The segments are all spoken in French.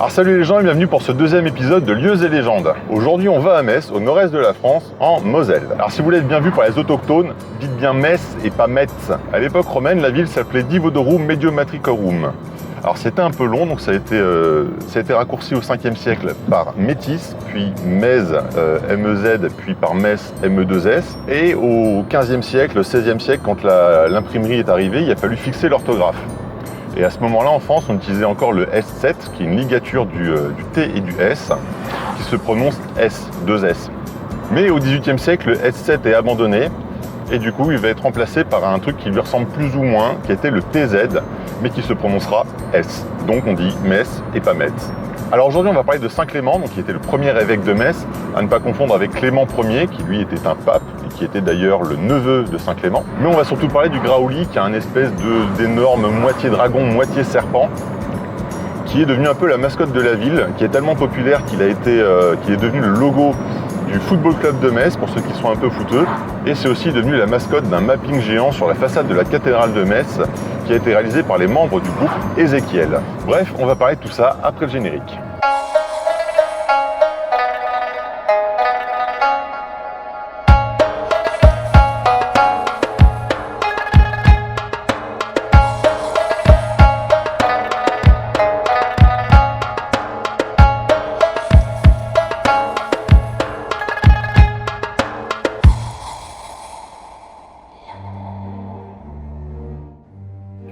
Alors salut les gens et bienvenue pour ce deuxième épisode de Lieux et légendes. Aujourd'hui on va à Metz, au nord-est de la France, en Moselle. Alors si vous voulez être bien vu par les autochtones, dites bien Metz et pas Metz. À l'époque romaine, la ville s'appelait Divodurum Mediomatricorum. Alors c'était un peu long, donc ça a été raccourci au 5e siècle par Métis, puis Mez, MEZ, puis par Metz, ME2S. Et au 15e siècle, 16e siècle, quand l'imprimerie est arrivée, il a fallu fixer l'orthographe. Et à ce moment-là, en France, on utilisait encore le S7, qui est une ligature du T et du S, qui se prononce S, 2S. Mais au XVIIIe siècle, le S7 est abandonné, et du coup, il va être remplacé par un truc qui lui ressemble plus ou moins, qui était le TZ, mais qui se prononcera S. Donc on dit Metz et pas Metz. Alors aujourd'hui, on va parler de Saint Clément, donc, qui était le premier évêque de Metz, à ne pas confondre avec Clément Ier, qui lui était un pape, et qui était d'ailleurs le neveu de Saint Clément. Mais on va surtout parler du Graouli, qui a un espèce d'énorme moitié dragon, moitié serpent, qui est devenu un peu la mascotte de la ville, qui est tellement populaire qu'il est devenu le logo du Football Club de Metz, pour ceux qui sont un peu footeux, et c'est aussi devenu la mascotte d'un mapping géant sur la façade de la cathédrale de Metz, qui a été réalisé par les membres du groupe Ézéchiel. Bref, on va parler de tout ça après le générique.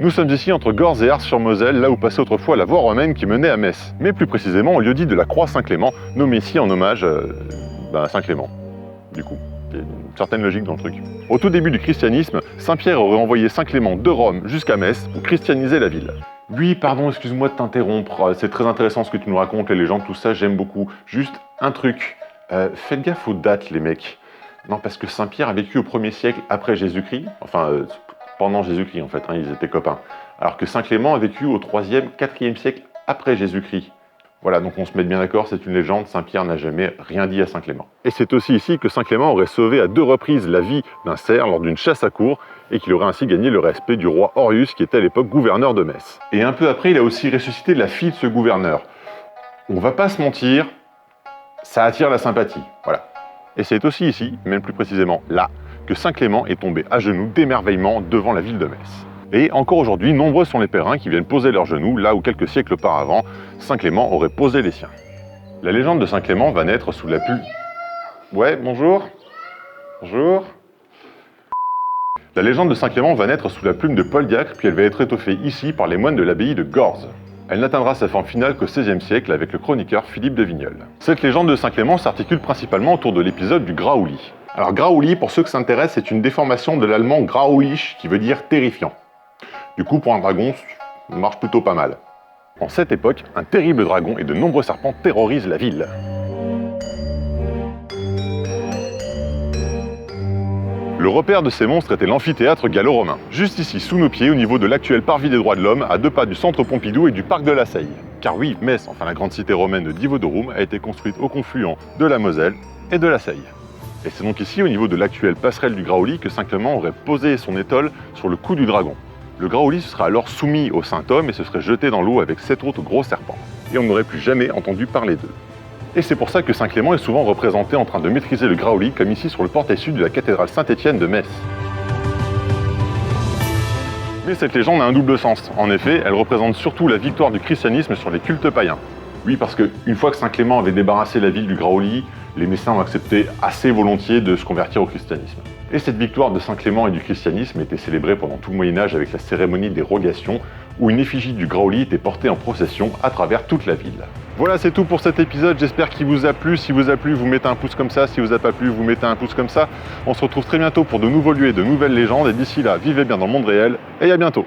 Nous sommes ici entre Gorze et Ars-sur-Moselle, là où passait autrefois la voie romaine qui menait à Metz. Mais plus précisément au lieu-dit de la Croix Saint-Clément, nommé ici en hommage à Saint-Clément. Du coup, il y a une certaine logique dans le truc. Au tout début du christianisme, Saint-Pierre aurait envoyé Saint-Clément de Rome jusqu'à Metz pour christianiser la ville. Oui, pardon, excuse-moi de t'interrompre, c'est très intéressant ce que tu nous racontes, les légendes, tout ça, j'aime beaucoup. Juste un truc, faites gaffe aux dates les mecs. Non, parce que Saint-Pierre a vécu au 1er siècle après Jésus-Christ, pendant Jésus-Christ en fait, ils étaient copains. Alors que Saint Clément a vécu au 3e, 4e siècle après Jésus-Christ. Voilà, donc on se met bien d'accord, c'est une légende, Saint-Pierre n'a jamais rien dit à Saint Clément. Et c'est aussi ici que Saint Clément aurait sauvé à 2 reprises la vie d'un cerf lors d'une chasse à courre, et qu'il aurait ainsi gagné le respect du roi Orius, qui était à l'époque gouverneur de Metz. Et un peu après, il a aussi ressuscité la fille de ce gouverneur. On va pas se mentir, ça attire la sympathie, voilà. Et c'est aussi ici, même plus précisément là, que Saint Clément est tombé à genoux d'émerveillement devant la ville de Metz. Et encore aujourd'hui, nombreux sont les pèlerins qui viennent poser leurs genoux là où quelques siècles auparavant, Saint Clément aurait posé les siens. La légende de Saint Clément va naître sous la plume... Ouais, bonjour. Bonjour. La légende de Saint Clément va naître sous la plume de Paul Diacre, puis elle va être étoffée ici par les moines de l'abbaye de Gorze. Elle n'atteindra sa forme finale qu'au XVIe siècle avec le chroniqueur Philippe de Vigneulles. Cette légende de Saint Clément s'articule principalement autour de l'épisode du Graouli. Alors Graouli, pour ceux que ça intéresse, c'est une déformation de l'allemand graulich, qui veut dire terrifiant. Du coup, pour un dragon, ça marche plutôt pas mal. En cette époque, un terrible dragon et de nombreux serpents terrorisent la ville. Le repère de ces monstres était l'amphithéâtre gallo-romain. Juste ici, sous nos pieds, au niveau de l'actuel parvis des droits de l'homme, à 2 pas du centre Pompidou et du parc de la Seille. Car oui, Metz, enfin la grande cité romaine de Divodurum, a été construite au confluent de la Moselle et de la Seille. Et c'est donc ici, au niveau de l'actuelle passerelle du Graouli, que Saint Clément aurait posé son étole sur le cou du dragon. Le Graouli se sera alors soumis au Saint-Homme et se serait jeté dans l'eau avec 7 autres gros serpents. Et on n'aurait plus jamais entendu parler d'eux. Et c'est pour ça que Saint Clément est souvent représenté en train de maîtriser le Graouli, comme ici sur le portail sud de la cathédrale Saint-Étienne de Metz. Mais cette légende a un double sens. En effet, elle représente surtout la victoire du christianisme sur les cultes païens. Oui, parce qu'une fois que Saint Clément avait débarrassé la ville du Graouli, les Messins ont accepté assez volontiers de se convertir au christianisme. Et cette victoire de Saint Clément et du christianisme était célébrée pendant tout le Moyen-Âge avec la cérémonie des rogations, où une effigie du Graouli était portée en procession à travers toute la ville. Voilà, c'est tout pour cet épisode, j'espère qu'il vous a plu. Si vous a plu, vous mettez un pouce comme ça. Si vous a pas plu, vous mettez un pouce comme ça. On se retrouve très bientôt pour de nouveaux lieux et de nouvelles légendes. Et d'ici là, vivez bien dans le monde réel et à bientôt.